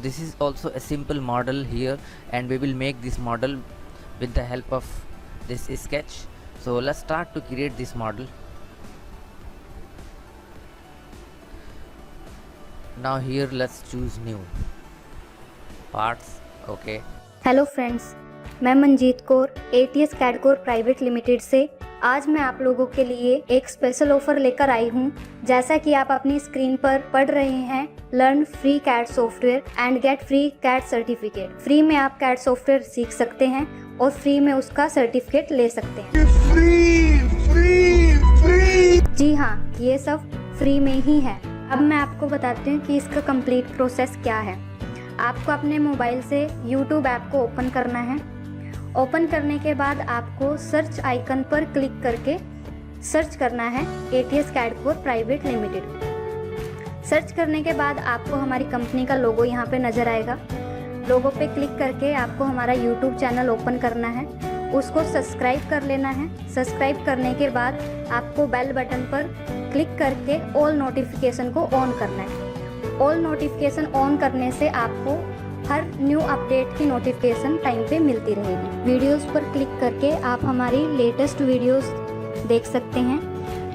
this is also a simple model here, and we will make this model with the help of this sketch. So let's start to create this model. Now here let's choose new parts. Okay, hello friends, मैं Manjeet Kaur ATS CAD core private limited से आज मैं आप लोगों के लिए एक special offer लेकर आई हूं। जैसा कि आप अपनी स्क्रीन पर पढ़ रहे हैं, learn free CAD software and get free CAD certificate. Free में आप कैड सॉफ्टवेयर सीख सकते हैं और फ्री में उसका सर्टिफिकेट ले सकते हैं। जी हाँ, ये सब फ्री में ही है। अब मैं आपको बताती हूँ कि इसका कंप्लीट प्रोसेस क्या है। आपको अपने मोबाइल से YouTube ऐप को ओपन करना है। ओपन करने के बाद आपको सर्च आइकन पर क्लिक करके सर्च करना है ATS CAD core private limited. Search करने के बाद आपको हमारी कंपनी का लोगो यहाँ पे नज़र आएगा। लोगो पे क्लिक करके आपको हमारा YouTube चैनल ओपन करना है, उसको सब्सक्राइब कर लेना है। सब्सक्राइब करने के बाद आपको बेल बटन पर क्लिक करके ऑल नोटिफिकेशन को ऑन करना है। ऑल नोटिफिकेशन ऑन करने से आपको हर न्यू अपडेट की नोटिफिकेशन टाइम पे मिलती रहेगी। वीडियोस पर क्लिक करके आप हमारी लेटेस्ट वीडियोस देख सकते हैं।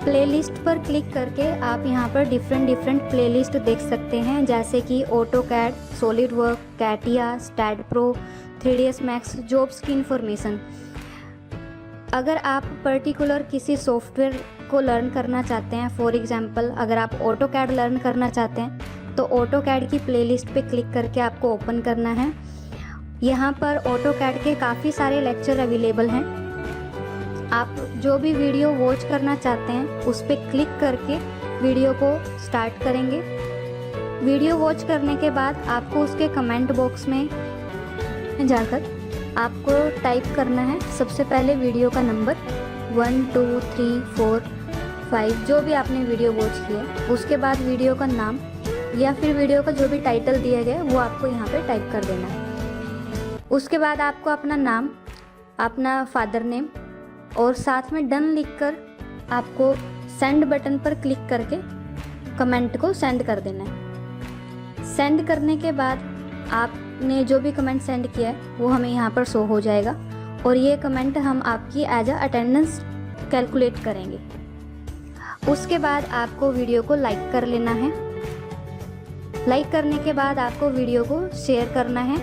प्लेलिस्ट पर क्लिक करके आप यहाँ पर डिफरेंट प्लेलिस्ट देख सकते हैं, जैसे कि AutoCAD, SolidWorks, CATIA, STAAD Pro, 3ds Max, jobs की इंफॉर्मेशन। अगर आप पर्टिकुलर किसी सॉफ्टवेयर को लर्न करना चाहते हैं, फॉर एग्जांपल अगर आप ऑटोकैड लर्न करना चाहते हैं तो ऑटोकैड की प्लेलिस्ट पे क्लिक करके आपको ओपन करना है। यहाँ पर ऑटोकैड के काफ़ी सारे लेक्चर अवेलेबल हैं। आप जो भी वीडियो वॉच करना चाहते हैं उस पर क्लिक करके वीडियो को स्टार्ट करेंगे। वीडियो वॉच करने के बाद आपको उसके कमेंट बॉक्स में जाकर आपको टाइप करना है सबसे पहले वीडियो का नंबर 1 2 3 4 5 जो भी आपने वीडियो वॉच किया, उसके बाद वीडियो का नाम या फिर वीडियो का जो भी टाइटल दिया गया वो आपको यहाँ पे टाइप कर देना है। उसके बाद आपको अपना नाम, अपना फादर नेम और साथ में डन लिखकर आपको सेंड बटन पर क्लिक करके कमेंट को सेंड कर देना है। सेंड करने के बाद आपने जो भी कमेंट सेंड किया है वो हमें यहाँ पर शो हो जाएगा और ये कमेंट हम आपकी एज अटेंडेंस कैलकुलेट करेंगे। उसके बाद आपको वीडियो को लाइक कर लेना है। लाइक करने के बाद आपको वीडियो को शेयर करना है।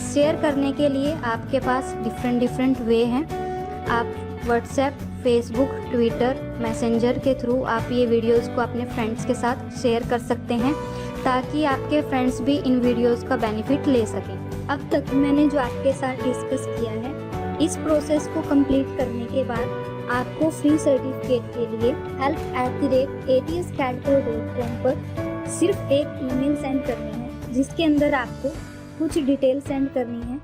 शेयर करने के लिए आपके पास डिफरेंट वे हैं। आप व्हाट्सएप, फेसबुक, ट्विटर, मैसेंजर के थ्रू आप ये वीडियोस को अपने फ्रेंड्स के साथ शेयर कर सकते हैं ताकि आपके फ्रेंड्स भी इन वीडियोस का बेनिफिट ले सकें। अब तक मैंने जो आपके साथ डिस्कस किया है, इस प्रोसेस को कंप्लीट करने के बाद आपको फ्री सर्टिफिकेट के लिए help@atscadcore.com पर सिर्फ एक ईमेल सेंड करनी है, जिसके अंदर आपको कुछ डिटेल सेंड करनी है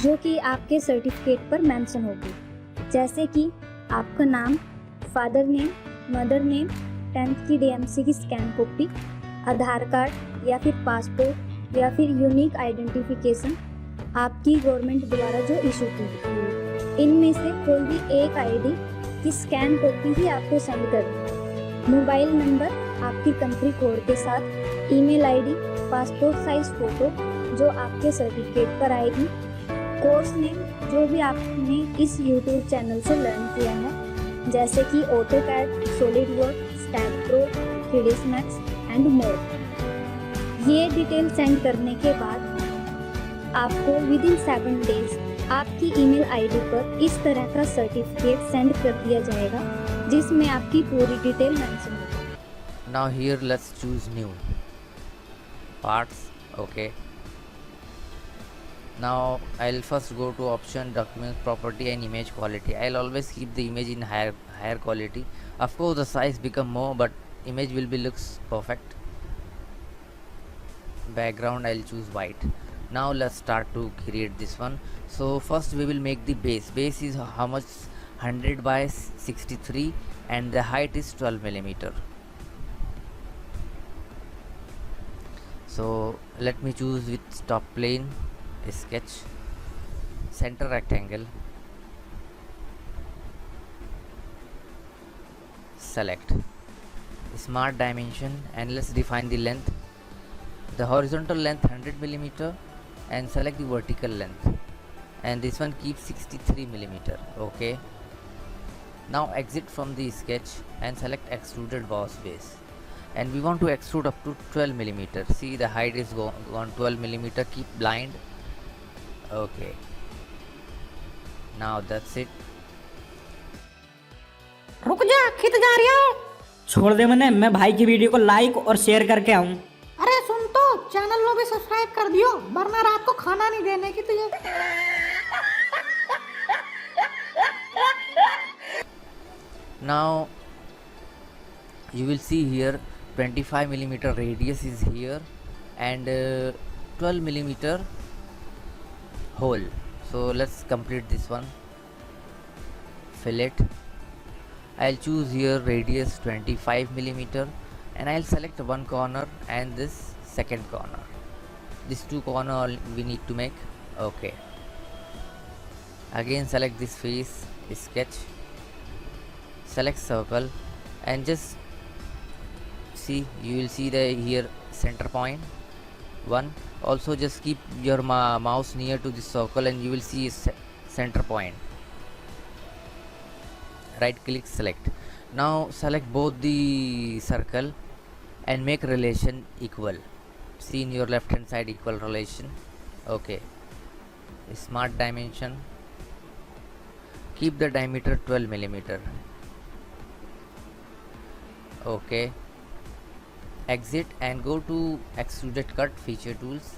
जो कि आपके सर्टिफिकेट पर मेंशन होगी, जैसे कि आपका नाम, father name, mother name, 10th की DMC की स्कैन कॉपी, आधार कार्ड या फिर पासपोर्ट या फिर यूनिक आइडेंटिफिकेशन आपकी गवर्नमेंट द्वारा जो इशू की है। इनमें से कोई भी एक ID की स्कैन कॉपी ही आपको सेंड करनी है। मोबाइल नंबर आपकी कंट्री कोड के साथ, email ID, passport size photo जो आपके सर्टिफिकेट पर आएगी, कोर्स नेम जो भी आपने इस YouTube चैनल से लर्न किया है, जैसे कि AutoCAD, SolidWorks, STAAD Pro, 3ds Max and more. ये डिटेल सेंड करने के बाद आपको विदिन 7 डेज आपकी ईमेल ID पर इस तरह का सर्टिफिकेट सेंड कर दिया जाएगा जिसमें आपकी पूरी डिटेल मेंशन होगी। now here let's choose new parts. Okay, now I'll first go to option document property and image quality. I'll always keep the image in higher quality. Of course the size become more, but image will be looks perfect. Background I'll choose white. Now let's start to create this one. So first we will make the base is how much, 100 by 63 and the height is 12 millimeter. So let me choose with top plane, sketch, center rectangle, select smart dimension, and let's define the length the horizontal length 100 millimeter and select the vertical length, and this one keeps 63 millimeter. Okay, now exit from the sketch and select extruded boss base, and we want to extrude up to 12 millimeter. See, the height is gone 12 millimeter. Keep blind. Okay, now that's it. रुक जा, खिंच जा रही है। छोड़ दे मने, मैं भाई की वीडियो को लाइक और शेयर करके आऊं। अरे सुन तो, चैनल को भी सब्सक्राइब कर दियो, वरना रात को खाना नहीं देने की तुझे। Now you will see here 25 millimeter radius is here, and 12 millimeter hole. So let's complete this one. Fillet. I'll choose here radius 25 millimeter, and I'll select one corner and this second corner. These two corner we need to make. Okay, again select this face, sketch, select circle, and just see, you will see the here center point 1. Also just keep your mouse near to this circle and you will see center point. Right click, select. Now select both the circle and make relation equal. See in your left hand side, equal relation. Okay, smart dimension, keep the diameter 12 millimeter. Okay, exit and go to extruded cut feature tools,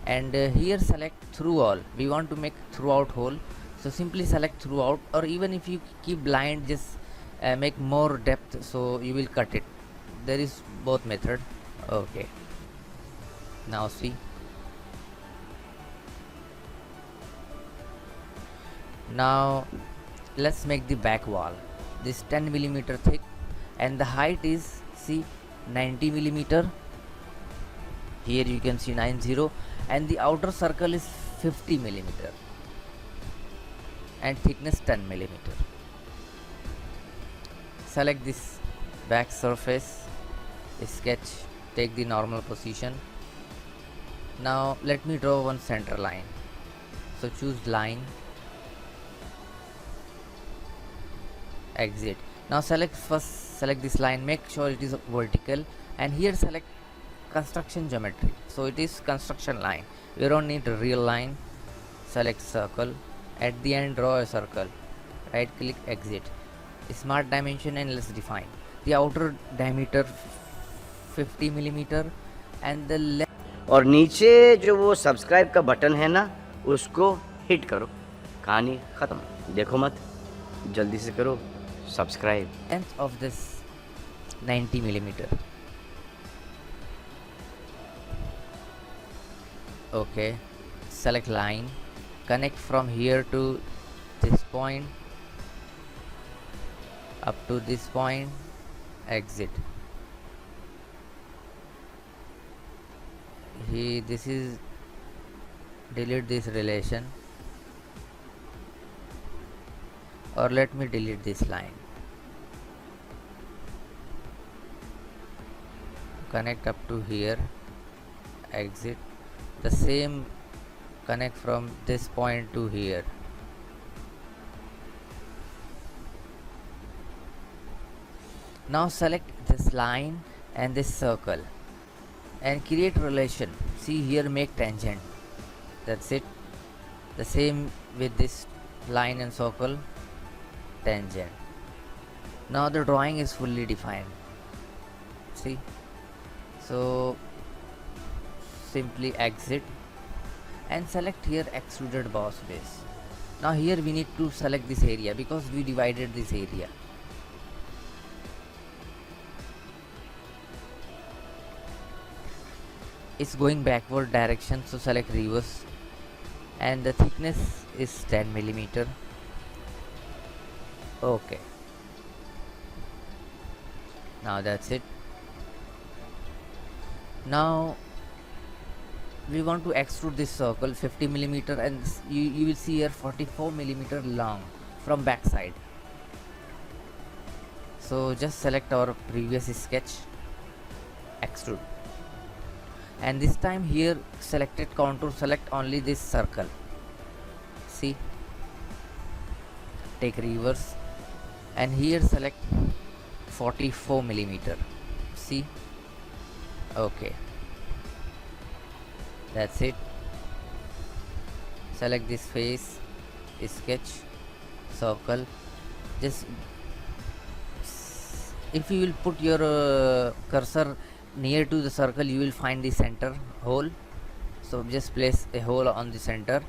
and here select through all. We want to make throughout hole, so simply select throughout, or even if you keep blind, just make more depth, so you will cut it. There is both method. Okay, now see, now let's make the back wall. This 10 millimeter thick, and the height is, see, 90 millimeter. Here you can see 90, and the outer circle is 50 millimeter and thickness 10 millimeter. Select this back surface, sketch, take the normal position. Now let me draw one center line, so choose line, exit. Now select this line, make sure it is vertical, and here select construction geometry, so it is construction line. We don't need a real line. Select circle, at the end draw a circle, right click, exit, smart dimension, and let's define the outer diameter 50 millimeter and the length. और नीचे जो वो subscribe का button है ना, उसको hit करो। कहानी ख़त्म। देखो मत, जल्दी से करो subscribe. Length of this 90 millimeter. Okay, select line, connect from here to this point up to this point, exit. This is, delete this relation, or let me delete this line. Connect up to here, exit. The same, connect from this point to here. Now select this line and this circle and create relation. See here, make tangent. That's it. The same with this line and circle, tangent. Now the drawing is fully defined. See, so simply exit and select here extruded boss base. Now here we need to select this area because we divided this area. It's going backward direction, so select reverse, and the thickness is 10 millimeter. Okay, now that's it. Now we want to extrude this circle 50 millimeter, and you will see here 44 millimeter long from back side. So just select our previous sketch, extrude. and this time here selected contour, select only this circle. See, take reverse and here select 44 millimeter. See, okay, that's it. Select this face, sketch, circle. Just if you will put your cursor near to the circle, you will find the center hole. So just place a hole on the center,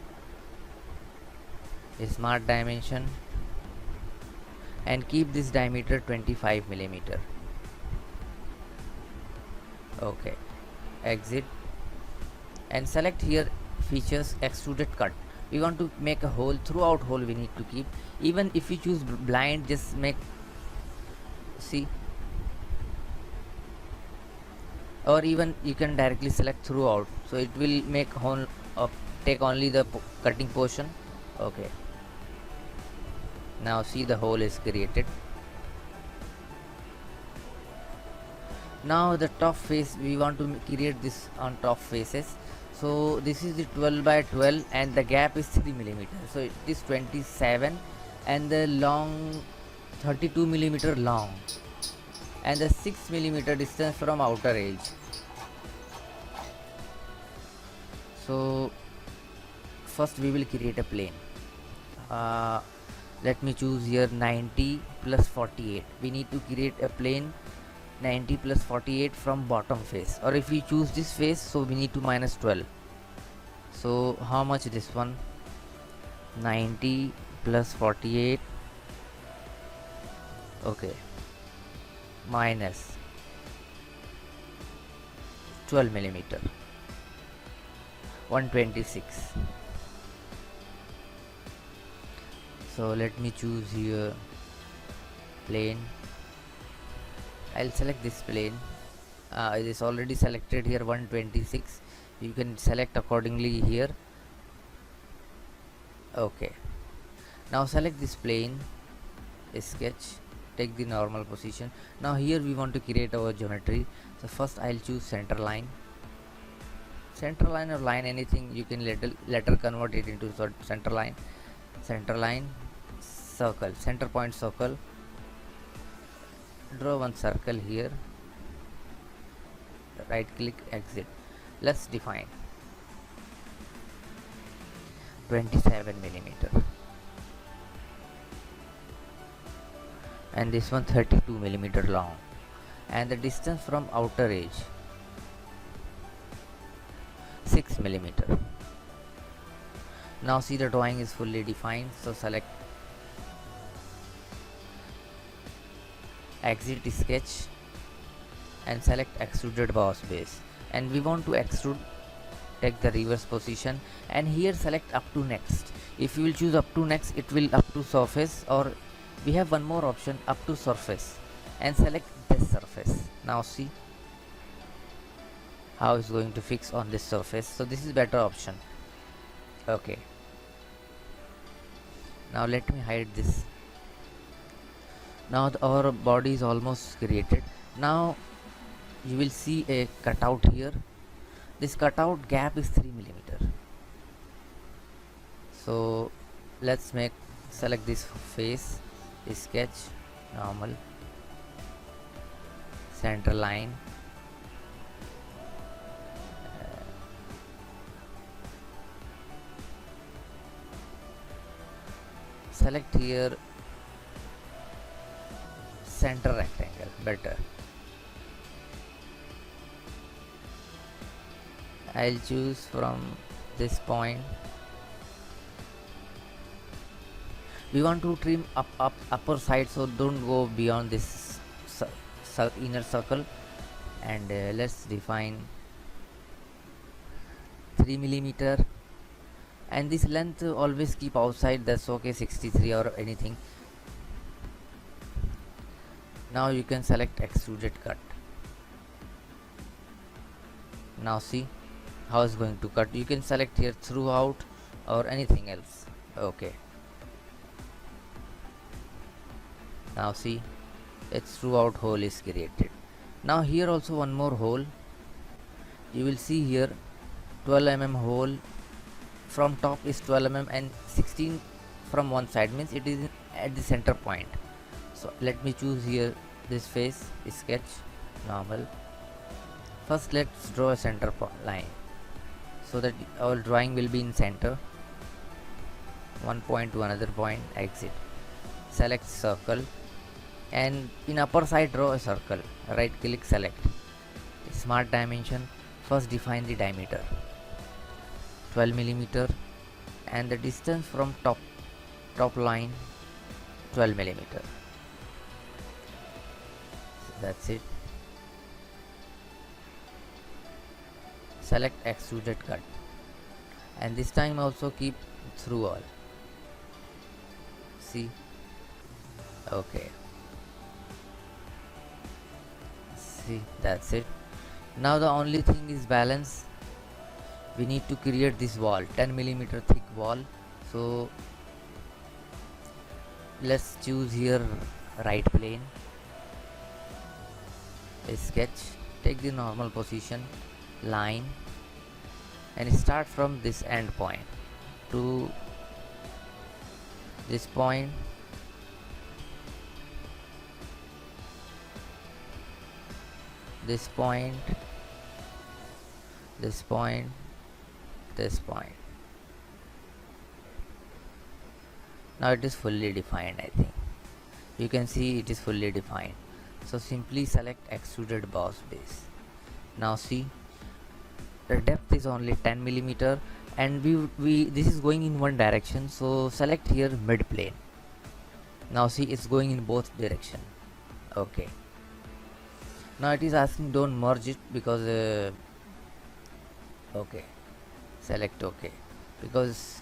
a smart dimension, and keep this diameter 25 millimeter. Okay, exit and select here features, extruded cut. We want to make a hole, throughout hole we need to keep. Even if you choose blind, just make, see, or even you can directly select throughout, so it will make hole of, take only the cutting portion. Okay, now see, the hole is created. Now the top face, we want to create this on top faces. So this is the 12 by 12 and the gap is 3 millimeter, so it is 27, and the long 32 millimeter long, and the 6 millimeter distance from outer edge. So first we will create a plane. Let me choose here 90 plus 48. We need to create a plane 90 plus 48 from bottom face, or if we choose this face, so we need to minus 12. So how much this one? 90 plus 48, okay, minus 12 millimeter, 126. So let me choose here plane. I'll select this plane. It is already selected here, 126. You can select accordingly here. Okay, now select this plane, sketch, take the normal position. Now here we want to create our geometry. So first I'll choose center line. Center line or line, anything you can later convert it into center line. Center line, circle, center point circle. Draw one circle here, right click, exit. Let's define 27 millimeter, and this one 32 millimeter long, and the distance from outer edge 6 millimeter. Now see, the drawing is fully defined, so select exit, sketch, and select extruded boss base, and we want to extrude. Take the reverse position and here select up to next. If you will choose up to next, it will up to surface, or we have one more option, up to surface, and select this surface. Now see how it's going to fix on this surface, so this is better option. Okay, now let me hide this. Now our body is almost created. Now you will see a cutout here. This cutout gap is 3 millimeter. So let's select this face, sketch, normal, center line, select here center rectangle, better. I'll choose from this point. We want to trim upper side, so don't go beyond this inner circle, and let's define 3 millimeter, and this length always keep outside, that's okay, 63 or anything. Now you can select extruded cut. Now see how it's going to cut. You can select here throughout or anything else. Okay, now see, its throughout hole is created. Now here also one more hole. you will see here 12 hole. From top is 12 and 16 from one side, means it is at the center point. So let me choose here this face, sketch, normal. First let's draw a center line so that our drawing will be in center. One point to another point, exit. Select circle, and in upper side draw a circle. Right click, select smart dimension. First define the diameter 12 millimeter, and the distance from top line 12 millimeter. So that's it. Select extruded cut, and this time also keep through all. See, okay, see, that's it. Now the only thing is balance. We need to create this wall, 10 millimeter thick wall. So let's choose here right plane, sketch, take the normal position, line, and start from this end point to this point. This point, this point, this point. Now it is fully defined. I think you can see it is fully defined. So simply select extruded boss base. Now see, the depth is only 10 millimeter, and we this is going in one direction, so select here mid plane. Now see, it's going in both direction. Okay, now it is asking don't merge it because okay, select OK, because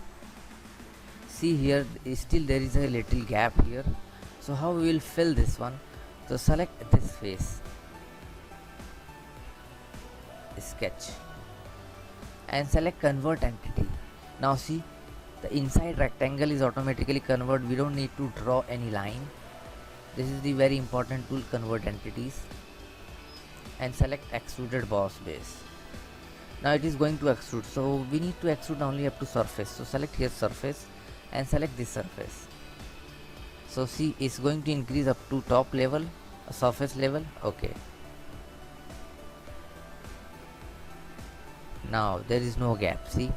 see here still there is a little gap here. So how we will fill this one? So select this face, sketch, and select convert entity. Now see, the inside rectangle is automatically converted. We don't need to draw any line. This is the very important tool, convert entities, and select extruded boss base. Now it is going to extrude, so we need to extrude only up to surface. So select here surface and select this surface. So see, it's going to increase up to top level, surface level. Okay, now there is no gap, see.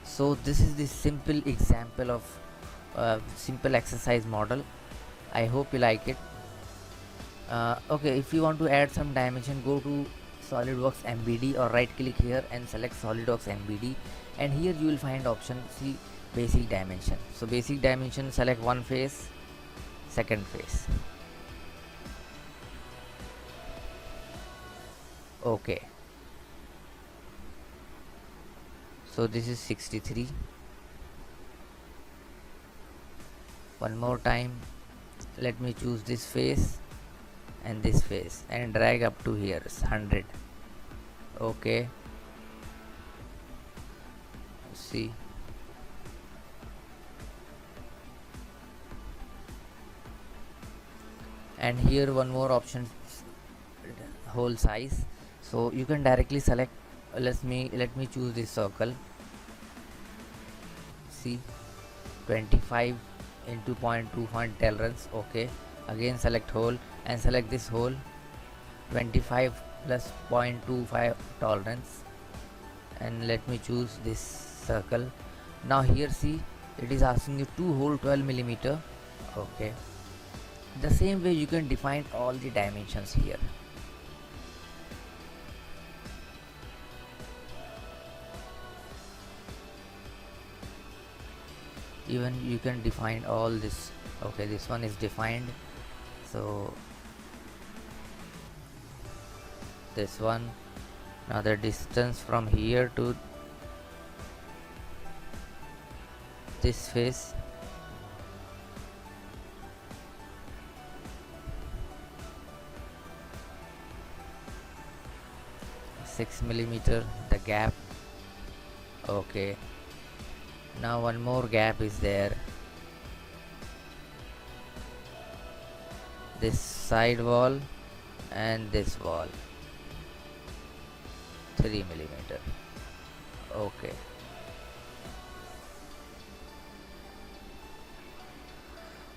So this is the simple example of simple exercise model. I hope you like it. Okay, if you want to add some dimension, go to SolidWorks MBD or right click here and select SolidWorks MBD, and here you will find option, see, basic dimension. So basic dimension, select one face, second face. Okay, so this is 63. One more time, let me choose this face and this face and drag up to here 100. Okay, see, and here one more option, whole size. So you can directly select, let me choose this circle, see, 25 into 0.2 tolerance. Okay, again select hole and select this hole, 25 plus 0.25 tolerance, and let me choose this circle. Now here see, it is asking you two hole 12 millimeter. Okay, the same way you can define all the dimensions here. Even you can define all this. Okay, this one is defined, so this one. Now the distance from here to this face, six millimeter, the gap. Okay, now one more gap is there, this side wall and this wall 3 millimeter. Okay.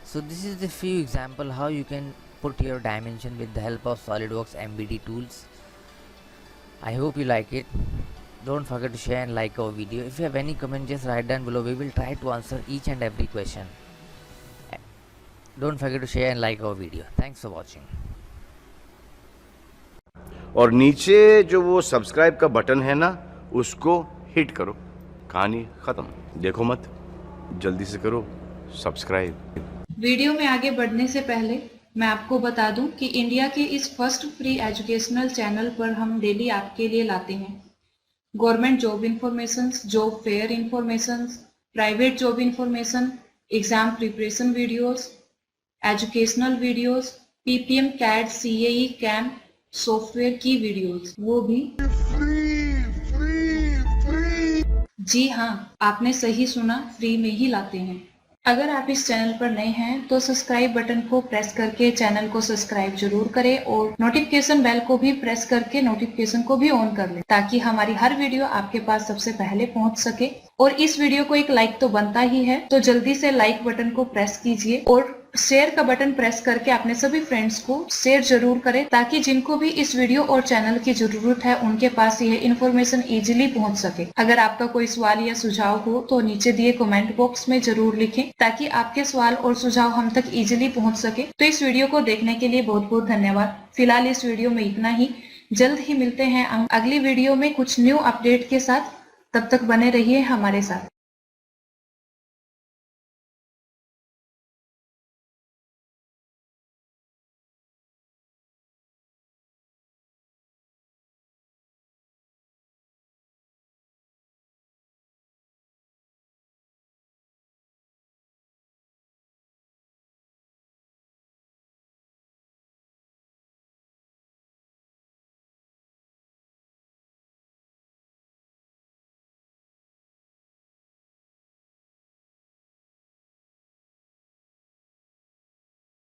So this is the few example how you can put your dimension with the help of SolidWorks MBD tools. I hope you like it. Don't forget to share and like our video. If you have any comment, just write down below. We will try to answer each and every question. Don't forget to share and like our video. Thanks for watching. और नीचे जो वो subscribe का button है ना, उसको hit करो। कहानी खत्म। देखो मत, जल्दी से करो सब्सक्राइब। वीडियो में आगे बढ़ने से पहले मैं आपको बता दूं कि इंडिया के इस फर्स्ट फ्री एजुकेशनल चैनल पर हम डेली आपके लिए लाते हैं government job information, job fair information, private job information, exam preparation videos, educational videos, PPM, CAD, CAE, CAM software की वीडियोस, वो भी जी हाँ, आपने सही सुना, फ्री में ही लाते हैं। अगर आप इस चैनल पर नए हैं तो सब्सक्राइब बटन को प्रेस करके चैनल को सब्सक्राइब जरूर करें और नोटिफिकेशन बेल को भी प्रेस करके नोटिफिकेशन को भी ऑन कर लें ताकि हमारी हर वीडियो आपके पास सबसे पहले पहुंच सके। और इस वीडियो को एक लाइक तो बनता ही है, तो जल्दी से लाइक बटन को प्रेस कीजिए और शेयर का बटन प्रेस करके अपने सभी फ्रेंड्स को शेयर जरूर करें ताकि जिनको भी इस वीडियो और चैनल की जरूरत है उनके पास यह इन्फॉर्मेशन इजीली पहुंच सके। अगर आपका कोई सवाल या सुझाव हो तो नीचे दिए कमेंट बॉक्स में जरूर लिखें ताकि आपके सवाल और सुझाव हम तक इजीली पहुंच सके। तो इस वीडियो को देखने के लिए बहुत बहुत धन्यवाद। फिलहाल इस वीडियो में इतना ही। जल्द ही मिलते हैं अगली वीडियो में कुछ न्यू अपडेट के साथ। तब तक बने रहिए हमारे साथ।